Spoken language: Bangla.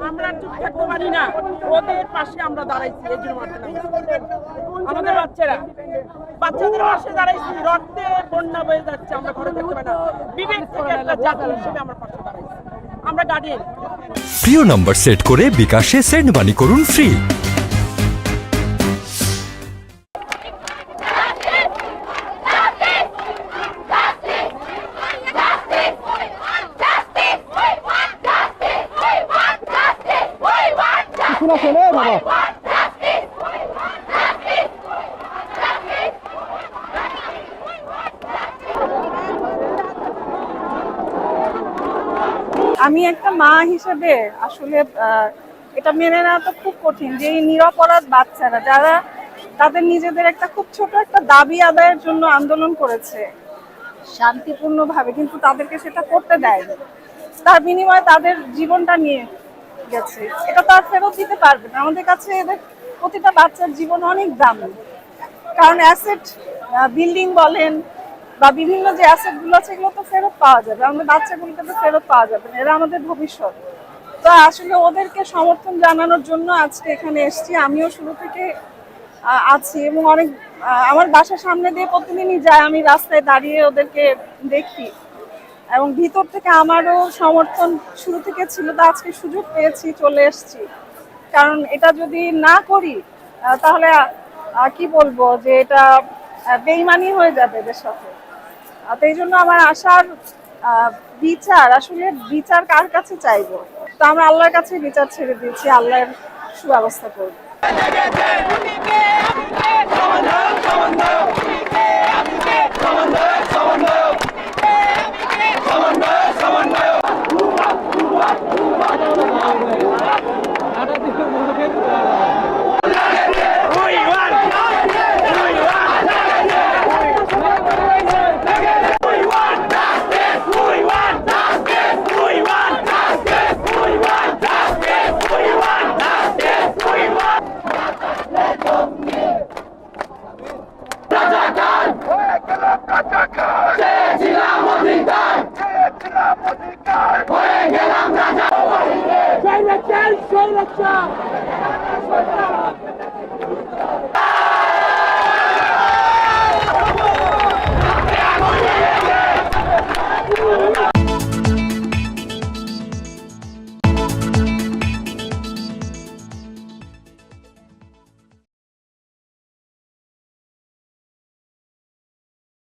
আমরা চুপ থাকতে পারি না, ওদের পাশে আমরা দাঁড়াইছি। এই জন্য আমাদের বাচ্চাদের পাশে দাঁড়াইছি। রক্তে বন্যা বয়ে যাচ্ছে, আমরা ঘরে থাকতে পারি না। বিবেক থেকে একটা জাতি হিসেবে আমরা পাশে দাঁড়াইছি। আমরা গার্ডিয়ান। প্রিয় নাম্বার সেট করে বিকাশে সেন্ড মানি করুন ফ্রি। আমি একটা মা হিসেবে আসলে এটা মেনে নেওয়া তো খুব কঠিন যে এই নিরপরাধ বাচ্চারা যারা তাদের নিজেদের একটা খুব ছোট একটা দাবি আদায়ের জন্য আন্দোলন করেছে শান্তিপূর্ণভাবে, কিন্তু তাদেরকে সেটা করতে দেয়নি। তার বিনিময়ে তাদের জীবনটা নিয়ে গেছে, এটা তো আর ফেরত দিতে পারবে না। আমাদের কাছে এদের প্রতিটা বাচ্চার জীবন অনেক দামি, কারণ অ্যাসেট বিল্ডিং বলেন বা বিভিন্ন যে অ্যাসেট গুলো আছে এগুলো তো ফেরত পাওয়া যাবে, আমাদের বাচ্চাগুলোকে তো ফেরত পাওয়া যাবে না, এরা আমাদের ভবিষ্যৎ। তো আসলে ওদেরকে সমর্থন জানানোর জন্য আজকে এখানে এসেছি। আমিও শুরু থেকে আছি এবং অনেক আমার বাসার সামনে দিয়ে প্রতিদিনই যায়, আমি রাস্তায় দাঁড়িয়ে ওদেরকে দেখি এবং ভিতর থেকে আমারও সমর্থন শুরু থেকে ছিল। তো আজকে সুযোগ পেয়েছি, চলে এসেছি। কারণ এটা যদি না করি তাহলে কি বলবো যে এটা বেইমানি হয়ে যাবে এদের সাথে। তো এই জন্য আমার আশার বিচার, আসলে বিচার কার কাছে চাইবো? তো আমরা আল্লাহর কাছে বিচার ছেড়ে দিয়েছি, আল্লাহর সুব্যবস্থা করবো। Shut up!